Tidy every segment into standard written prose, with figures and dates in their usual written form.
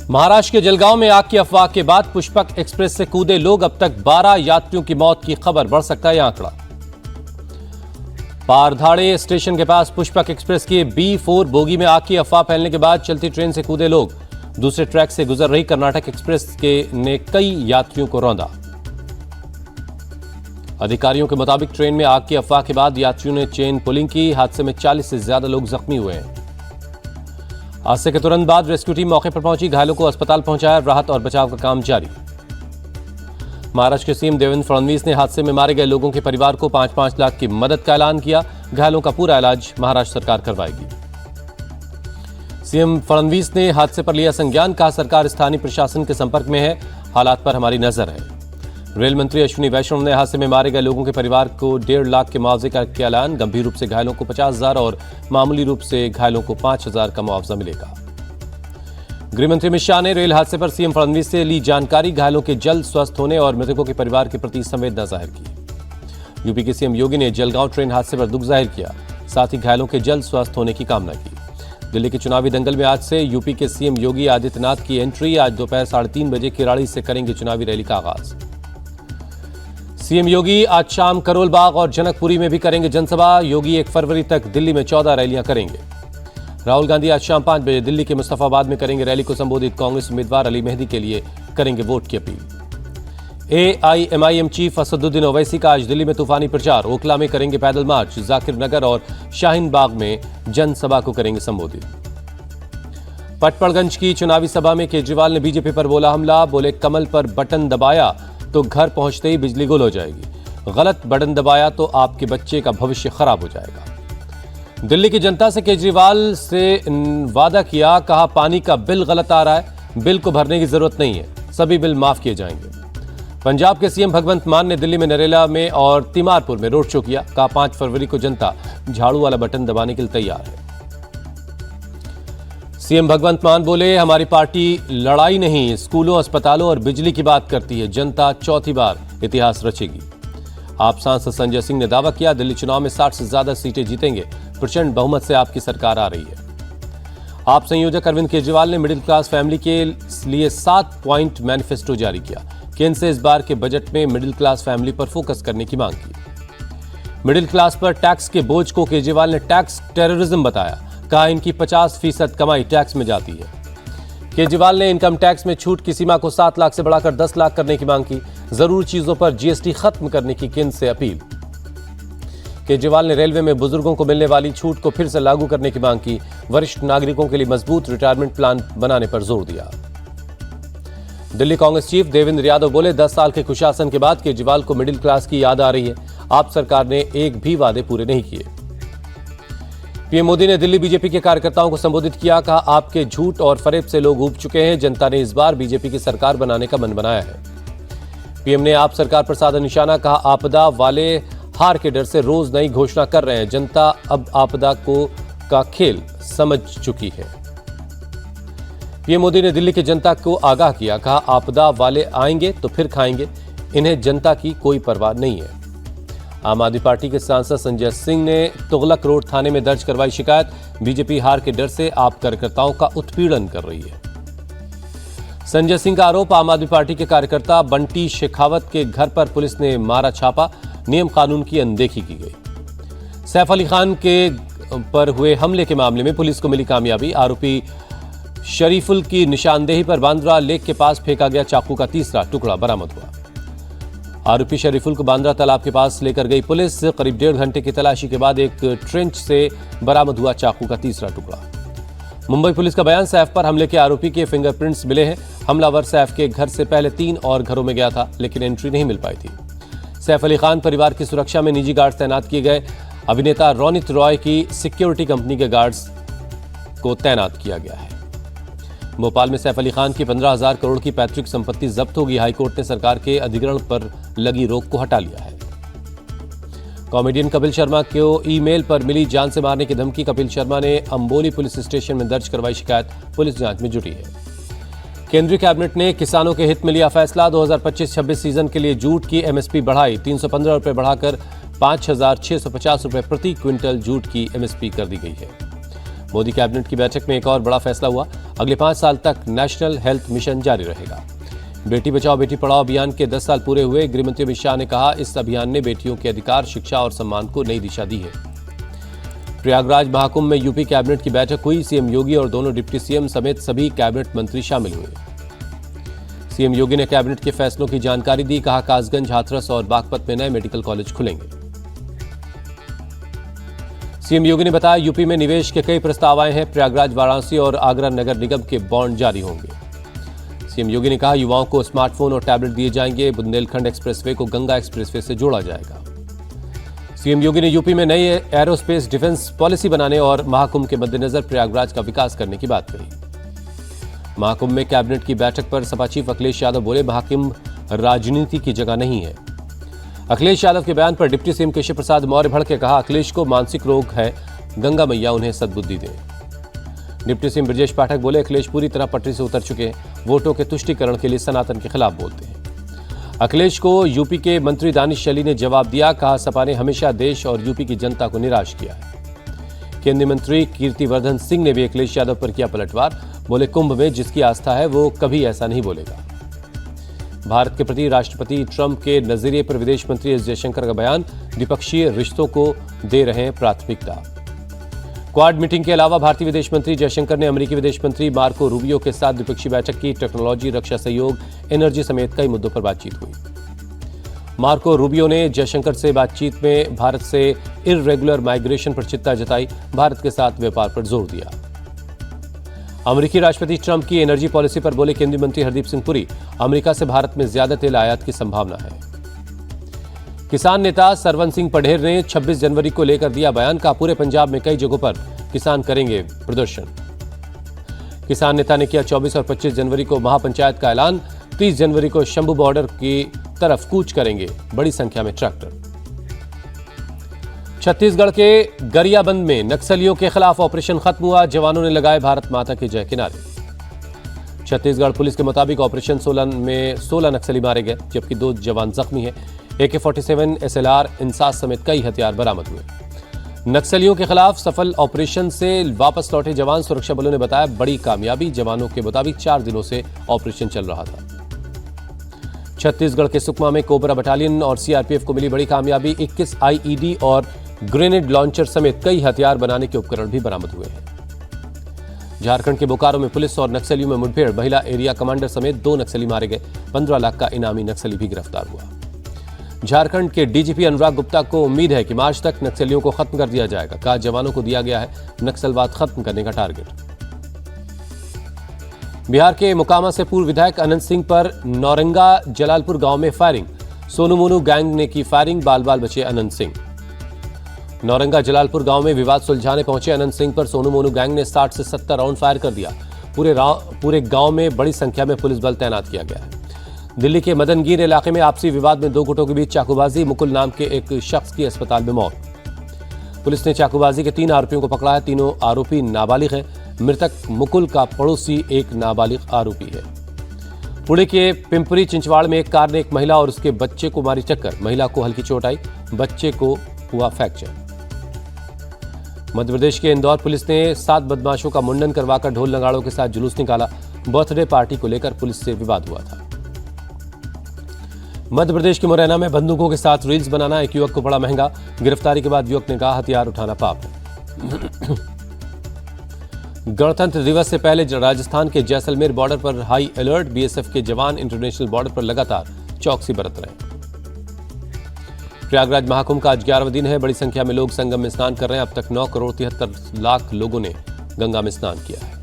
महाराष्ट्र के जलगांव में आग की अफवाह के बाद पुष्पक एक्सप्रेस से कूदे लोग, अब तक 12 यात्रियों की मौत की खबर। बढ़ सकता है यह आंकड़ा। पारधाड़े स्टेशन के पास पुष्पक एक्सप्रेस की B4 बोगी में आग की अफवाह फैलने के बाद चलती ट्रेन से कूदे लोग। दूसरे ट्रैक से गुजर रही कर्नाटक एक्सप्रेस ने कई यात्रियों को रौंदा। अधिकारियों के मुताबिक ट्रेन में आग की अफवाह के बाद यात्रियों ने चेन पुलिंग की। हादसे में 40 से ज्यादा लोग जख्मी हुए हैं। हादसे के तुरंत बाद रेस्क्यू टीम मौके पर पहुंची, घायलों को अस्पताल पहुंचाया। राहत और बचाव का काम जारी। महाराष्ट्र के सीएम देवेंद्र फडणवीस ने हादसे में मारे गए लोगों के परिवार को 5-5 लाख की मदद का ऐलान किया। घायलों का पूरा इलाज महाराष्ट्र सरकार करवाएगी। सीएम फडणवीस ने हादसे पर लिया संज्ञान, कहा सरकार स्थानीय प्रशासन के संपर्क में है, हालात पर हमारी नजर है। रेल मंत्री अश्विनी वैष्णव ने हादसे में मारे गए लोगों के परिवार को 1.5 लाख के मुआवजे का किया ऐलान। गंभीर रूप से घायलों को 50,000 और मामूली रूप से घायलों को 5,000 का मुआवजा मिलेगा। गृहमंत्री अमित शाह ने रेल हादसे पर सीएम फडणवीस से ली जानकारी। घायलों के जल्द स्वस्थ होने और मृतकों के परिवार के प्रति संवेदना जाहिर की। यूपी के सीएम योगी ने जलगांव ट्रेन हादसे पर दुख जाहिर किया, साथ ही घायलों के जल्द स्वस्थ होने की कामना की। दिल्ली के चुनावी दंगल में आज से यूपी के सीएम योगी आदित्यनाथ की एंट्री। आज दोपहर 3:30 बजे किराड़ी से करेंगे चुनावी रैली का आगाज। सीएम योगी आज शाम करोल बाग और जनकपुरी में भी करेंगे जनसभा। योगी 1 फरवरी तक दिल्ली में 14 रैलियां करेंगे। राहुल गांधी आज शाम 5 बजे दिल्ली के मुस्तफाबाद में करेंगे रैली को संबोधित। कांग्रेस उम्मीदवार अली मेहदी के लिए करेंगे वोट की appeal. AIMIM chief Asaduddin Owaisi का आज दिल्ली में तूफानी प्रचार। ओखला में करेंगे पैदल मार्च। जाकिर नगर और शाहीन बाग में जनसभा को करेंगे संबोधित। पटपड़गंज की चुनावी सभा में केजरीवाल ने बीजेपी पर बोला हमला। बोले कमल पर बटन दबाया तो घर पहुंचते ही बिजली गुल हो जाएगी, गलत बटन दबाया तो आपके बच्चे का भविष्य खराब हो जाएगा। दिल्ली की जनता से केजरीवाल से वादा किया, कहा पानी का बिल गलत आ रहा है, बिल को भरने की जरूरत नहीं है, सभी बिल माफ किए जाएंगे। पंजाब के सीएम भगवंत मान ने दिल्ली में नरेला में और तिमारपुर में रोड शो किया। कहा 5 फरवरी को जनता झाड़ू वाला बटन दबाने के लिए तैयार है। सीएम भगवंत मान बोले हमारी पार्टी लड़ाई नहीं, स्कूलों, अस्पतालों और बिजली की बात करती है। जनता चौथी बार इतिहास रचेगी। आप सांसद संजय सिंह ने दावा किया दिल्ली चुनाव में 60 से ज्यादा सीटें जीतेंगे, प्रचंड बहुमत से आपकी सरकार आ रही है। आप संयोजक अरविंद केजरीवाल ने मिडिल क्लास फैमिली के लिए 7 पॉइंट मैनिफेस्टो जारी किया। केंद्र से इस बार के बजट में मिडिल क्लास फैमिली पर फोकस करने की मांग की। मिडिल क्लास पर टैक्स के बोझ को केजरीवाल ने टैक्स टेररिज्म बताया। कहा इनकी 50% कमाई टैक्स में जाती है। केजरीवाल ने इनकम टैक्स में छूट की सीमा को 7 लाख से बढ़ाकर 10 लाख करने की मांग की। जरूरी चीजों पर GST खत्म करने की केंद्र से अपील। केजरीवाल ने रेलवे में बुजुर्गों को मिलने वाली छूट को फिर से लागू करने की मांग की। वरिष्ठ नागरिकों के लिए मजबूत रिटायरमेंट प्लान बनाने पर जोर दिया। दिल्ली कांग्रेस चीफ देवेंद्र यादव बोले 10 साल के कुशासन के बाद केजरीवाल को मिडिल क्लास की याद आ रही है। आप सरकार ने एक भी वादे पूरे नहीं किए। पीएम मोदी ने दिल्ली बीजेपी के कार्यकर्ताओं को संबोधित किया। कहा आपके झूठ और फरेब से लोग ऊब चुके हैं। जनता ने इस बार बीजेपी की सरकार बनाने का मन बनाया है। पीएम ने आप सरकार पर साधा निशाना। कहा आपदा वाले हार के डर से रोज नई घोषणा कर रहे हैं। जनता अब आपदा का खेल समझ चुकी है। पीएम मोदी ने दिल्ली की जनता को आगाह किया। कहा आपदा वाले आएंगे तो फिर खाएंगे, इन्हें जनता की कोई परवाह नहीं है। आम आदमी पार्टी के सांसद संजय सिंह ने तुगलक रोड थाने में दर्ज करवाई शिकायत। बीजेपी हार के डर से आप कार्यकर्ताओं का उत्पीड़न कर रही है। संजय सिंह का आरोप, आम आदमी पार्टी के कार्यकर्ता बंटी शेखावत के घर पर पुलिस ने मारा छापा। नियम कानून की अनदेखी की गई। सैफ अली खान के पर हुए हमले के मामले में पुलिस को मिली कामयाबी। आरोपी शरीफुल की निशानदेही पर बांद्रा लेक के पास फेंका गया चाकू का तीसरा टुकड़ा बरामद हुआ। आरोपी शरीफुल को बांद्रा तालाब के पास लेकर गई पुलिस। करीब 1.5 घंटे की तलाशी के बाद एक ट्रेंच से बरामद हुआ चाकू का तीसरा टुकड़ा। मुंबई पुलिस का बयान, सैफ पर हमले के आरोपी के फिंगरप्रिंट्स मिले हैं। हमलावर सैफ के घर से पहले 3 और घरों में गया था, लेकिन एंट्री नहीं मिल पाई थी। सैफ अली खान परिवार की सुरक्षा में निजी गार्ड तैनात किए गए। अभिनेता रोनित रॉय की सिक्योरिटी कंपनी के गार्ड्स को तैनात किया गया है। भोपाल में सैफ अली खान की 15,000 करोड़ की पैतृक संपत्ति जब्त होगी। हाईकोर्ट ने सरकार के अधिग्रहण पर लगी रोक को हटा लिया है। कॉमेडियन कपिल शर्मा को ईमेल पर मिली जान से मारने की धमकी। कपिल शर्मा ने अंबोली पुलिस स्टेशन में दर्ज करवाई शिकायत। पुलिस जांच में जुटी है। केंद्रीय कैबिनेट ने किसानों के हित में लिया फैसला। 2025-26 सीजन के लिए जूट की MSP बढ़ाई। 315 रुपये बढ़ाकर 5,650 रुपये प्रति क्विंटल जूट की MSP कर दी गई है। मोदी कैबिनेट की बैठक में एक और बड़ा फैसला हुआ, अगले 5 साल तक नेशनल हेल्थ मिशन जारी रहेगा। बेटी बचाओ बेटी पढ़ाओ अभियान के 10 साल पूरे हुए। गृहमंत्री अमित शाह ने कहा, इस अभियान ने बेटियों के अधिकार, शिक्षा और सम्मान को नई दिशा दी है। प्रयागराज महाकुंभ में यूपी कैबिनेट की बैठक हुई। सीएम योगी और दोनों डिप्टी सीएम समेत सभी कैबिनेट मंत्री शामिल हुए। सीएम योगी ने कैबिनेट के फैसलों की जानकारी दी, कहा कासगंज, हाथरस और बागपत में नए मेडिकल कॉलेज खुलेंगे। सीएम योगी ने बताया, यूपी में निवेश के कई प्रस्ताव आए हैं। प्रयागराज, वाराणसी और आगरा नगर निगम के बॉन्ड जारी होंगे। सीएम योगी ने कहा, युवाओं को स्मार्टफोन और टैबलेट दिए जाएंगे। बुंदेलखंड एक्सप्रेसवे को गंगा एक्सप्रेसवे से जोड़ा जाएगा। सीएम योगी ने यूपी में नई एरोस्पेस डिफेंस पॉलिसी बनाने और महाकुंभ के मद्देनजर प्रयागराज का विकास करने की बात कही। महाकुंभ में कैबिनेट की बैठक पर सपा चीफ अखिलेश यादव बोले, महाकुंभ राजनीति की जगह नहीं है। अखिलेश यादव के बयान पर डिप्टी सीएम केशव प्रसाद मौर्य भड़के, कहा अखिलेश को मानसिक रोग है, गंगा मैया उन्हें सद्बुद्धि दें। डिप्टी सीएम ब्रजेश पाठक बोले, अखिलेश पूरी तरह पटरी से उतर चुके हैं, वोटों के तुष्टीकरण के लिए सनातन के खिलाफ बोलते हैं। अखिलेश को यूपी के मंत्री दानिश अली ने जवाब दिया, कहा सपा ने हमेशा देश और यूपी की जनता को निराश किया है। केंद्रीय मंत्री कीर्तिवर्धन सिंह ने भी अखिलेश यादव पर किया पलटवार, बोले कुंभ में जिसकी आस्था है वो कभी ऐसा नहीं बोलेगा। भारत के प्रति राष्ट्रपति ट्रंप के नजरिए पर विदेश मंत्री एस जयशंकर का बयान, द्विपक्षीय रिश्तों को दे रहे हैं प्राथमिकता। क्वाड मीटिंग के अलावा भारतीय विदेश मंत्री जयशंकर ने अमेरिकी विदेश मंत्री मार्को रूबियो के साथ द्विपक्षीय बैठक की। टेक्नोलॉजी, रक्षा सहयोग, एनर्जी समेत कई मुद्दों पर बातचीत हुई। मार्को रूबियो ने जयशंकर से बातचीत में भारत से इर्रेगुलर माइग्रेशन पर चिंता जताई, भारत के साथ व्यापार पर जोर दिया। अमेरिकी राष्ट्रपति ट्रंप की एनर्जी पॉलिसी पर बोले केंद्रीय मंत्री हरदीप सिंह पुरी, अमेरिका से भारत में ज्यादा तेल आयात की संभावना है। किसान नेता सरवन सिंह पढ़ेर ने 26 जनवरी को लेकर दिया बयान, का पूरे पंजाब में कई जगहों पर किसान करेंगे प्रदर्शन। किसान नेता ने किया 24 और 25 जनवरी को महापंचायत का ऐलान, 30 जनवरी को शंभू बॉर्डर की तरफ कूच करेंगे बड़ी संख्या में ट्रैक्टर। छत्तीसगढ़ के गरियाबंद में नक्सलियों के खिलाफ ऑपरेशन खत्म हुआ, जवानों ने लगाए भारत माता के जय के नारे। छत्तीसगढ़ पुलिस के मुताबिक ऑपरेशन 16 में 16 नक्सली मारे गए, जबकि 2 जवान जख्मी हैं। AK-47, SLR, इंसास समेत कई हथियार बरामद हुए। नक्सलियों के खिलाफ सफल ऑपरेशन से वापस लौटे जवान, सुरक्षा बलों ने बताया बड़ी कामयाबी। जवानों के मुताबिक 4 दिनों से ऑपरेशन चल रहा था। छत्तीसगढ़ के सुकमा में कोबरा बटालियन और CRPF को मिली बड़ी कामयाबी, 21 IED और ग्रेनेड लॉन्चर समेत कई हथियार बनाने के उपकरण भी बरामद हुए हैं। झारखंड के बोकारो में पुलिस और नक्सलियों में मुठभेड़, महिला एरिया कमांडर समेत 2 नक्सली मारे गए, 15 लाख का इनामी नक्सली भी गिरफ्तार हुआ। झारखंड के DGP अनुराग गुप्ता को उम्मीद है कि मार्च तक नक्सलियों को खत्म कर दिया जाएगा, कहा जवानों को दिया गया है नक्सलवाद खत्म करने का टारगेट। बिहार के मोकामा से पूर्व विधायक अनंत सिंह पर नौरंगा जलालपुर गांव में फायरिंग, सोनू मोनू गैंग ने की फायरिंग, बाल बाल बचे अनंत सिंह। नौरंगा जलालपुर गांव में विवाद सुलझाने पहुंचे अनंत सिंह पर सोनू मोनू गैंग ने 60 से 70 राउंड फायर कर दिया। पूरे गांव में बड़ी संख्या में पुलिस बल तैनात किया गया है। दिल्ली के मदनगीर इलाके में आपसी विवाद में 2 गुटों के बीच चाकूबाजी, मुकुल नाम के एक शख्स की अस्पताल में मौत। पुलिस ने चाकूबाजी के 3 आरोपियों को पकड़ा है, तीनों आरोपी नाबालिग हैं। मृतक मुकुल का पड़ोसी एक नाबालिग आरोपी है। पुणे के पिंपरी चिंचवाड़ में एक कार ने एक महिला और उसके बच्चे को मारी टक्कर, महिला को हल्की चोट आई, बच्चे को हुआ फ्रैक्चर। मध्य प्रदेश के इंदौर पुलिस ने 7 बदमाशों का मुंडन करवाकर ढोल नगाड़ों के साथ जुलूस निकाला। बर्थडे पार्टी को लेकर पुलिस से विवाद हुआ था। मध्य प्रदेश के मुरैना में बंदूकों के साथ रील्स बनाना एक युवक को पड़ा महंगा, गिरफ्तारी के बाद युवक ने कहा हथियार उठाना पाप है। गणतंत्र दिवस से पहले राजस्थान के जैसलमेर बॉर्डर पर हाई अलर्ट, BSF के जवान इंटरनेशनल बॉर्डर पर लगातार चौकसी बरत रहे हैं। प्रयागराज महाकुंभ का आज 11वां दिन है, बड़ी संख्या में लोग संगम में स्नान कर रहे हैं। अब तक 9 करोड़ 73 लाख लोगों ने गंगा में स्नान किया है।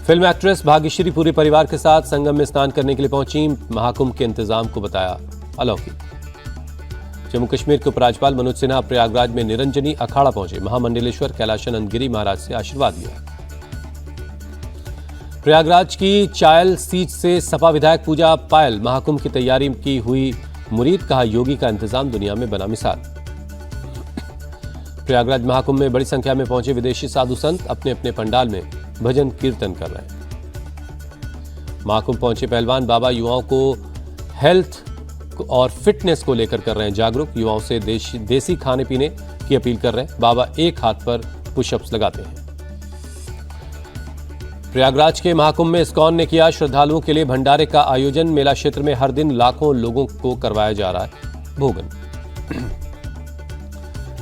फिल्म एक्ट्रेस भाग्यश्री पूरे परिवार के साथ संगम में स्नान करने के लिए पहुंची, महाकुंभ के इंतजाम को बताया अलौकिक। जम्मू कश्मीर के उपराज्यपाल मनोज सिन्हा प्रयागराज में निरंजनी अखाड़ा पहुंचे, महामंडलेश्वर कैलाशानंद गिरी महाराज से आशीर्वाद लिया। प्रयागराज की चायल सीट से सपा विधायक पूजा पायल महाकुंभ की तैयारी की हुई मुरीद, कहा योगी का इंतजाम दुनिया में बना मिसाल। प्रयागराज महाकुंभ में बड़ी संख्या में पहुंचे विदेशी साधु संत अपने अपने पंडाल में भजन कीर्तन कर रहे हैं। महाकुंभ पहुंचे पहलवान बाबा युवाओं को हेल्थ और फिटनेस को लेकर कर रहे हैं जागरूक, युवाओं से देसी खाने पीने की अपील कर रहे हैं। बाबा एक हाथ पर पुशअप्स लगाते हैं। प्रयागराज के महाकुंभ में इस्कॉन ने किया श्रद्धालुओं के लिए भंडारे का आयोजन। मेला क्षेत्र में हर दिन लाखों लोगों को करवाया जा रहा है भोजन।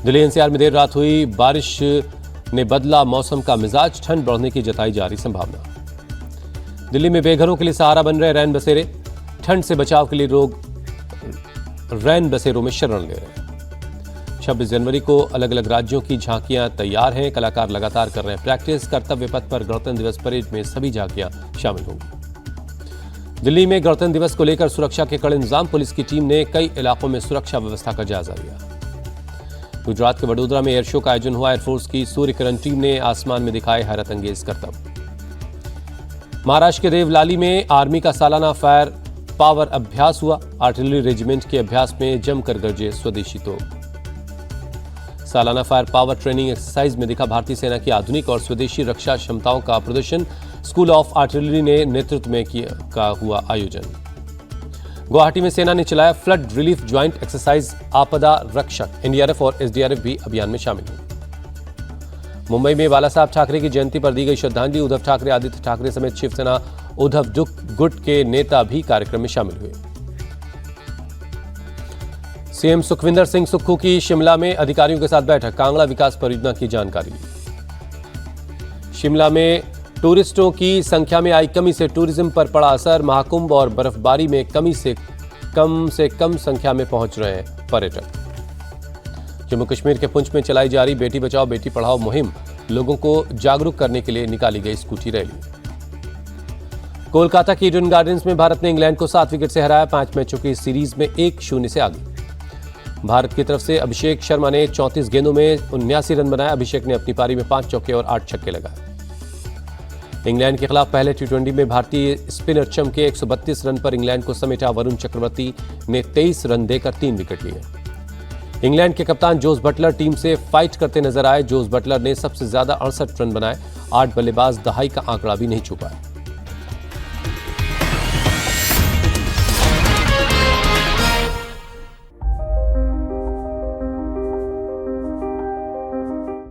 दिल्ली एनसीआर में देर रात हुई बारिश ने बदला मौसम का मिजाज, ठंड बढ़ने की जताई जा रही संभावना। दिल्ली में बेघरों के लिए सहारा बन रहे रैन बसेरे, ठंड से बचाव के लिए लोग रैन बसेरों में शरण ले रहे हैं। 26 जनवरी को अलग अलग राज्यों की झांकियां तैयार हैं, कलाकार लगातार कर रहे हैं प्रैक्टिस। कर्तव्य पथ पर गणतंत्र दिवस परेड में सभी झांकियां शामिल होंगी। दिल्ली में गणतंत्र दिवस को लेकर सुरक्षा के कड़े इंतजाम, पुलिस की टीम ने कई इलाकों में सुरक्षा व्यवस्था का जायजा लिया। गुजरात के वडोदरा में एयर शो का आयोजन हुआ। एयरफोर्स की सूर्यकिरण टीम ने आसमान में दिखाए हैरत अंगेज करतब। महाराष्ट्र के देवलाली में आर्मी का सालाना फायर पावर अभ्यास हुआ। आर्टिलरी रेजिमेंट के अभ्यास में जमकर गरजे स्वदेशी तोप। सालाना फायर पावर ट्रेनिंग एक्सरसाइज में दिखा भारतीय सेना की आधुनिक और स्वदेशी रक्षा क्षमताओं का प्रदर्शन। स्कूल ऑफ आर्टिलरी ने नेतृत्व में का हुआ आयोजन। गुवाहाटी में सेना ने चलाया फ्लड रिलीफ ज्वाइंट एक्सरसाइज आपदा रक्षक। एनडीआरएफ और एसडीआरएफ भी अभियान में शामिल हुए। मुंबई में बाला साहब ठाकरे की जयंती पर दी गई श्रद्धांजलि। उद्धव ठाकरे, आदित्य ठाकरे समेत शिवसेना उद्धव गुट के नेता भी कार्यक्रम में शामिल हुए। सीएम सुखविंदर सिंह सुक्खू की शिमला में अधिकारियों के साथ बैठक, कांगड़ा विकास परियोजना की जानकारी। शिमला में टूरिस्टों की संख्या में आई कमी से टूरिज्म पर पड़ा असर। महाकुंभ और बर्फबारी में कमी से कम संख्या में पहुंच रहे हैं पर्यटक। जम्मू कश्मीर के पुंछ में चलाई जा रही बेटी बचाओ बेटी पढ़ाओ मुहिम, लोगों को जागरूक करने के लिए निकाली गई स्कूटी रैली। कोलकाता की ईडन गार्डन्स में भारत ने इंग्लैंड को 7 विकेट से हराया। 5 मैचों की सीरीज में 1-0 से आगे। भारत की तरफ से अभिषेक शर्मा ने 34 गेंदों में 79 रन बनाए। अभिषेक ने अपनी पारी में 5 चौके और 8 छक्के लगाए। इंग्लैंड के खिलाफ पहले टी20 में भारतीय स्पिनर चमके। 132 रन पर इंग्लैंड को समेटा। वरुण चक्रवर्ती ने 23 रन देकर 3 विकेट लिए। इंग्लैंड के कप्तान जोस बटलर टीम से फाइट करते नजर आए। जोस बटलर ने सबसे ज्यादा 68 रन बनाए। 8 बल्लेबाज दहाई का आंकड़ा भी नहीं छू पाए।